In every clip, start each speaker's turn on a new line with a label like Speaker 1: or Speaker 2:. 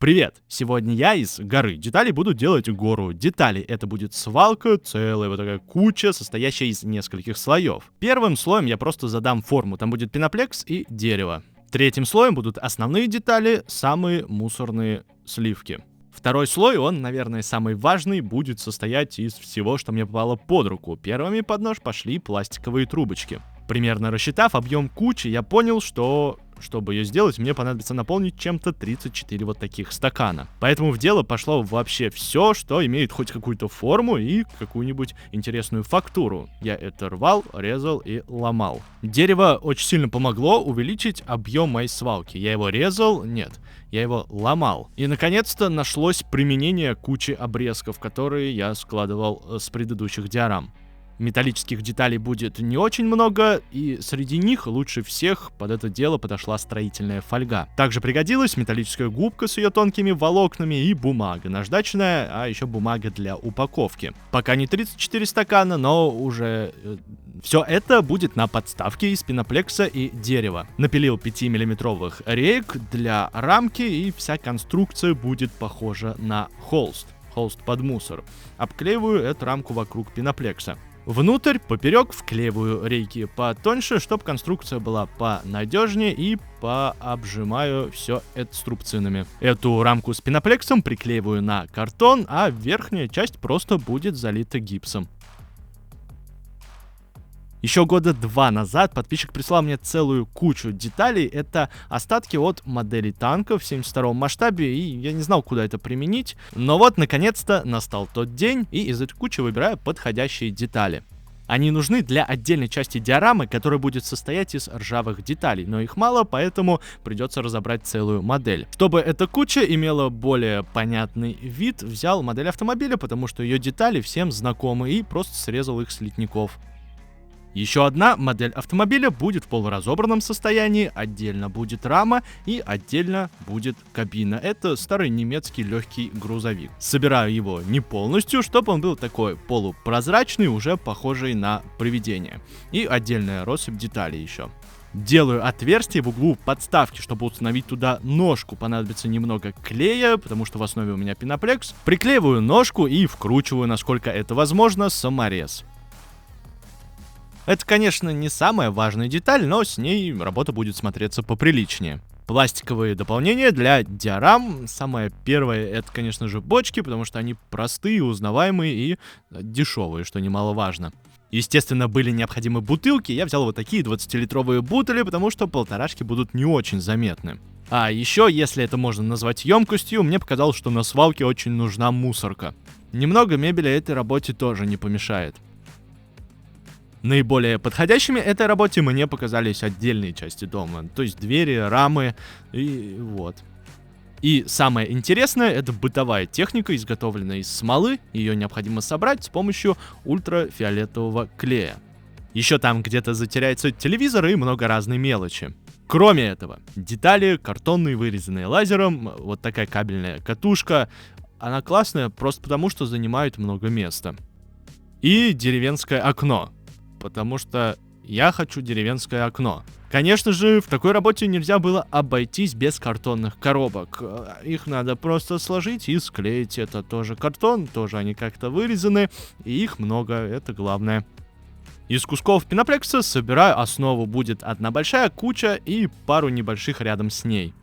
Speaker 1: Привет! Сегодня я из горы деталей буду делать гору деталей. Это будет свалка, целая вот такая куча, состоящая из нескольких слоев. Первым слоем я просто задам форму. Там будет пеноплекс и дерево. Третьим слоем будут основные детали, самые мусорные сливки. Второй слой, он, наверное, самый важный, будет состоять из всего, что мне попало под руку. Первыми под нож пошли пластиковые трубочки. Примерно рассчитав объем кучи, я понял, что чтобы ее сделать, мне понадобится наполнить чем-то 34 вот таких стакана. Поэтому в дело пошло вообще все, что имеет хоть какую-то форму и какую-нибудь интересную фактуру. Я это рвал, резал и ломал. Дерево очень сильно помогло увеличить объем моей свалки. Я его резал? Нет. Я его ломал. И, наконец-то, нашлось применение кучи обрезков, которые я складывал с предыдущих диорам. Металлических деталей будет не очень много, и среди них лучше всех под это дело подошла строительная фольга. Также пригодилась металлическая губка с ее тонкими волокнами и бумага наждачная, а еще бумага для упаковки. Пока не 34 стакана, но уже все это будет на подставке из пеноплекса и дерева. Напилил 5-миллиметровых реек для рамки, и вся конструкция будет похожа на холст под мусор. Обклеиваю эту рамку вокруг пеноплекса. Внутрь, поперек вклеиваю рейки потоньше, чтобы конструкция была понадежнее, и пообжимаю все это струбцинами. Эту рамку с пеноплексом приклеиваю на картон, а верхняя часть просто будет залита гипсом. Еще года 2 назад подписчик прислал мне целую кучу деталей. Это остатки от моделей танков в 72-м масштабе, и я не знал, куда это применить. Но вот, наконец-то, настал тот день, и из этой кучи выбираю подходящие детали. Они нужны для отдельной части диорамы, которая будет состоять из ржавых деталей, но их мало, поэтому придется разобрать целую модель. Чтобы эта куча имела более понятный вид, взял модель автомобиля, потому что ее детали всем знакомы, и просто срезал их с литников. Еще одна модель автомобиля будет в полуразобранном состоянии, отдельно будет рама и отдельно будет кабина. Это старый немецкий легкий грузовик. Собираю его не полностью, чтобы он был такой полупрозрачный, уже похожий на привидение. И отдельная россыпь деталей еще. Делаю отверстие в углу подставки, чтобы установить туда ножку. Понадобится немного клея, потому что в основе у меня пеноплекс. Приклеиваю ножку и вкручиваю, насколько это возможно, саморез. Это, конечно, не самая важная деталь, но с ней работа будет смотреться поприличнее. Пластиковые дополнения для диорам. Самое первое — это, конечно же, бочки, потому что они простые, узнаваемые и дешевые, что немаловажно. Естественно, были необходимы бутылки. Я взял вот такие 20-литровые бутыли, потому что полторашки будут не очень заметны. А еще, если это можно назвать емкостью, мне показалось, что на свалке очень нужна мусорка. Немного мебели этой работе тоже не помешает. Наиболее подходящими этой работе мне показались отдельные части дома, то есть двери, рамы и вот. И самое интересное — это бытовая техника, изготовленная из смолы. Ее необходимо собрать с помощью ультрафиолетового клея. Еще там где-то затеряется телевизор и много разной мелочи. Кроме этого, детали картонные, вырезанные лазером, вот такая кабельная катушка. Она классная просто потому, что занимает много места. И деревенское окно. Потому что я хочу деревенское окно. Конечно же, в такой работе нельзя было обойтись без картонных коробок. Их надо просто сложить и склеить. Это тоже картон, тоже они как-то вырезаны, и их много, это главное. Из кусков пеноплекса собираю основу. Будет одна большая куча и пару небольших рядом с ней.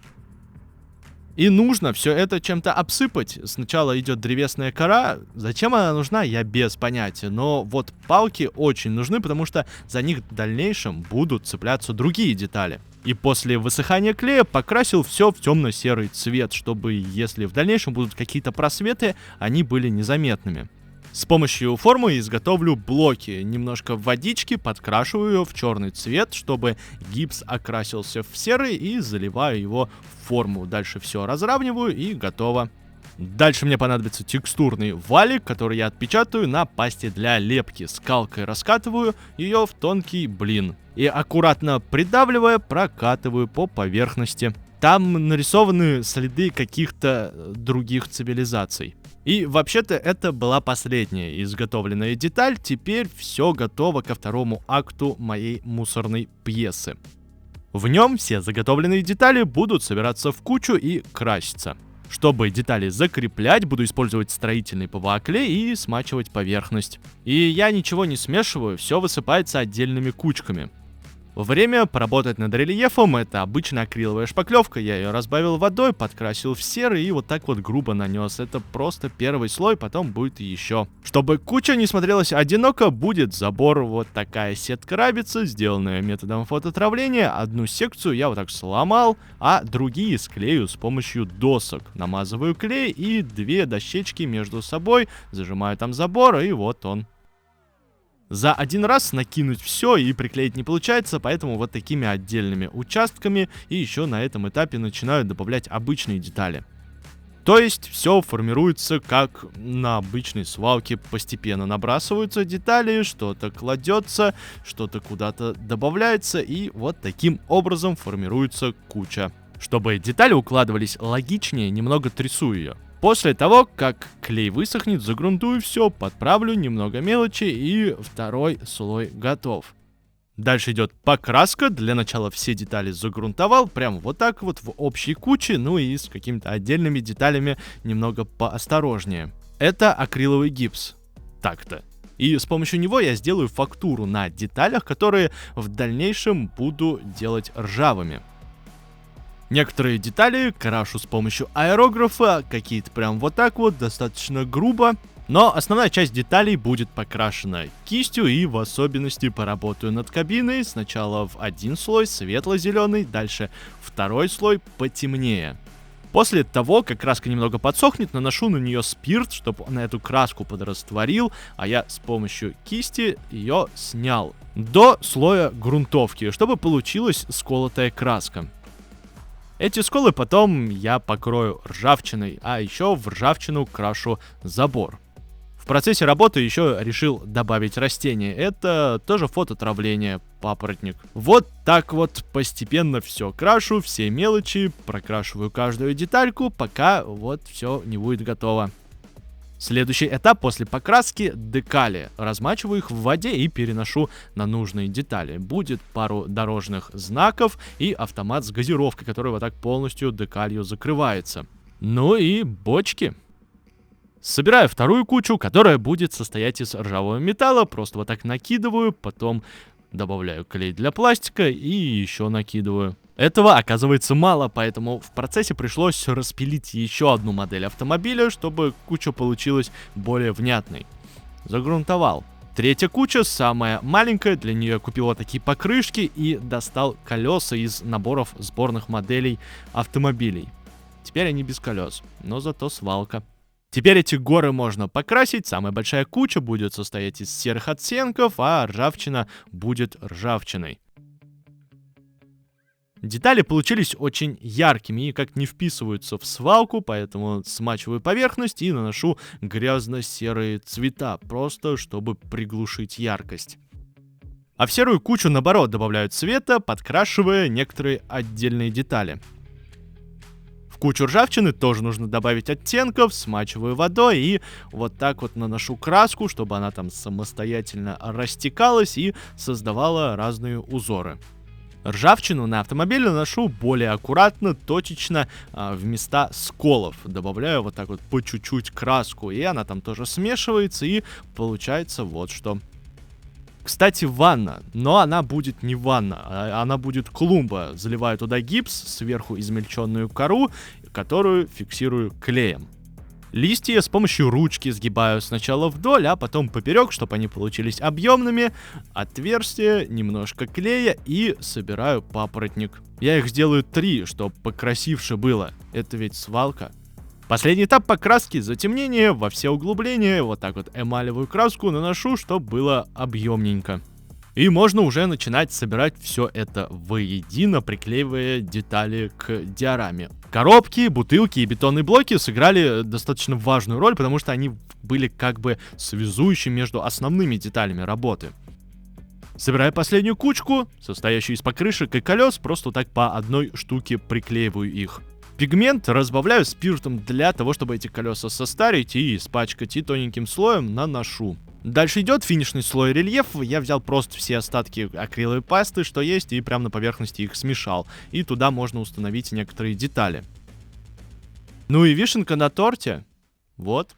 Speaker 1: И нужно все это чем-то обсыпать. Сначала идет древесная кора. Зачем она нужна, я без понятия. Но вот палки очень нужны, потому что за них в дальнейшем будут цепляться другие детали. И после высыхания клея покрасил все в темно-серый цвет, чтобы, если в дальнейшем будут какие-то просветы, они были незаметными. С помощью формы изготовлю блоки. Немножко водички, подкрашиваю ее в черный цвет, чтобы гипс окрасился в серый, и заливаю его в форму. Дальше все разравниваю и готово. Дальше мне понадобится текстурный валик, который я отпечатаю на пасте для лепки. Скалкой раскатываю ее в тонкий блин. И аккуратно придавливая, прокатываю по поверхности. Там нарисованы следы каких-то других цивилизаций. И вообще-то это была последняя изготовленная деталь. Теперь все готово ко второму акту моей мусорной пьесы. В нем все заготовленные детали будут собираться в кучу и краситься. Чтобы детали закреплять, буду использовать строительный ПВА-клей и смачивать поверхность. И я ничего не смешиваю, все высыпается отдельными кучками. Время поработать над рельефом — это обычная акриловая шпаклевка. Я ее разбавил водой, подкрасил в серый и вот так вот грубо нанес. Это просто первый слой, потом будет еще. Чтобы куча не смотрелась одиноко, будет забор. Вот такая сетка рабица, сделанная методом фототравления. Одну секцию я вот так сломал, а другие склею с помощью досок. Намазываю клей и две дощечки между собой, зажимаю там забор, и вот он. За один раз накинуть все и приклеить не получается, поэтому вот такими отдельными участками, и еще на этом этапе начинаю добавлять обычные детали. То есть все формируется как на обычной свалке, постепенно набрасываются детали, что-то кладется, что-то куда-то добавляется, и вот таким образом формируется куча. Чтобы детали укладывались логичнее, немного трясу ее. После того, как клей высохнет, загрунтую все, подправлю немного мелочи, и второй слой готов. Дальше идет покраска. Для начала все детали загрунтовал, прям вот так вот в общей куче, ну и с какими-то отдельными деталями немного поосторожнее. Это акриловый гипс. Так-то. И с помощью него я сделаю фактуру на деталях, которые в дальнейшем буду делать ржавыми. Некоторые детали крашу с помощью аэрографа, какие-то прям вот так вот, достаточно грубо. Но основная часть деталей будет покрашена кистью, и в особенности поработаю над кабиной. Сначала в один слой светло-зеленый, дальше второй слой потемнее. После того, как краска немного подсохнет, наношу на нее спирт, чтобы он эту краску подрастворил, а я с помощью кисти ее снял до слоя грунтовки, чтобы получилась сколотая краска. Эти сколы потом я покрою ржавчиной, а еще в ржавчину крашу забор. В процессе работы еще решил добавить растение. Это тоже фототравление, папоротник. Вот так вот постепенно все крашу, все мелочи, прокрашиваю каждую детальку, пока вот все не будет готово. Следующий этап после покраски — декали. Размачиваю их в воде и переношу на нужные детали. Будет пару дорожных знаков и автомат с газировкой, который вот так полностью декалью закрывается. Ну и бочки. Собираю вторую кучу, которая будет состоять из ржавого металла. Просто вот так накидываю, потом добавляю клей для пластика и еще накидываю. Этого оказывается мало, поэтому в процессе пришлось распилить еще одну модель автомобиля, чтобы куча получилась более внятной. Загрунтовал. Третья куча, самая маленькая, для нее купил вот такие покрышки и достал колеса из наборов сборных моделей автомобилей. Теперь они без колес, но зато свалка. Теперь эти горы можно покрасить, самая большая куча будет состоять из серых оттенков, а ржавчина будет ржавчиной. Детали получились очень яркими и как не вписываются в свалку, поэтому смачиваю поверхность и наношу грязно-серые цвета, просто чтобы приглушить яркость. А в серую кучу, наоборот, добавляю цвета, подкрашивая некоторые отдельные детали. В кучу ржавчины тоже нужно добавить оттенков, смачиваю водой и вот так вот наношу краску, чтобы она там самостоятельно растекалась и создавала разные узоры. Ржавчину на автомобиле наношу более аккуратно, точечно, в места сколов. Добавляю вот так вот по чуть-чуть краску, и она там тоже смешивается, и получается вот что. Кстати, ванна, но она будет не ванна, она будет клумба. Заливаю туда гипс, сверху измельченную кору, которую фиксирую клеем. Листья с помощью ручки сгибаю сначала вдоль, а потом поперек, чтобы они получились объемными. Отверстие, немножко клея и собираю папоротник. Я их сделаю 3, чтобы покрасивше было. Это ведь свалка. Последний этап покраски — затемнение во все углубления. Вот так вот эмалевую краску наношу, чтобы было объемненько. И можно уже начинать собирать все это воедино, приклеивая детали к диораме. Коробки, бутылки и бетонные блоки сыграли достаточно важную роль, потому что они были как бы связующими между основными деталями работы. Собираю последнюю кучку, состоящую из покрышек и колес, просто так по одной штуке приклеиваю их. Пигмент разбавляю спиртом для того, чтобы эти колеса состарить и испачкать, и тоненьким слоем наношу. Дальше идет финишный слой рельефа. Я взял просто все остатки акриловой пасты, что есть, и прямо на поверхности их смешал. И туда можно установить некоторые детали. Ну и вишенка на торте. Вот.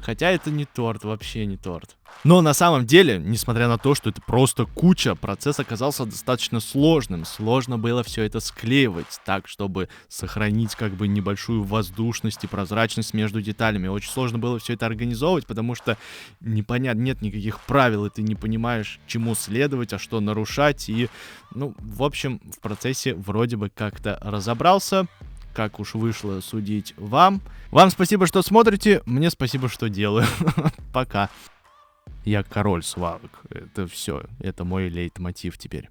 Speaker 1: Хотя это не торт, вообще не торт. Но на самом деле, несмотря на то, что это просто куча, процесс оказался достаточно сложным. Сложно было все это склеивать так, чтобы сохранить как бы небольшую воздушность и прозрачность между деталями. Очень сложно было все это организовывать, потому что непонятно, нет никаких правил, и ты не понимаешь, чему следовать, а что нарушать. И, ну, в общем, в процессе вроде бы как-то разобрался. Как уж вышло, судить вам. Вам спасибо, что смотрите. Мне спасибо, что делаю. Пока. Я король сварок. Это все. Это мой лейтмотив теперь.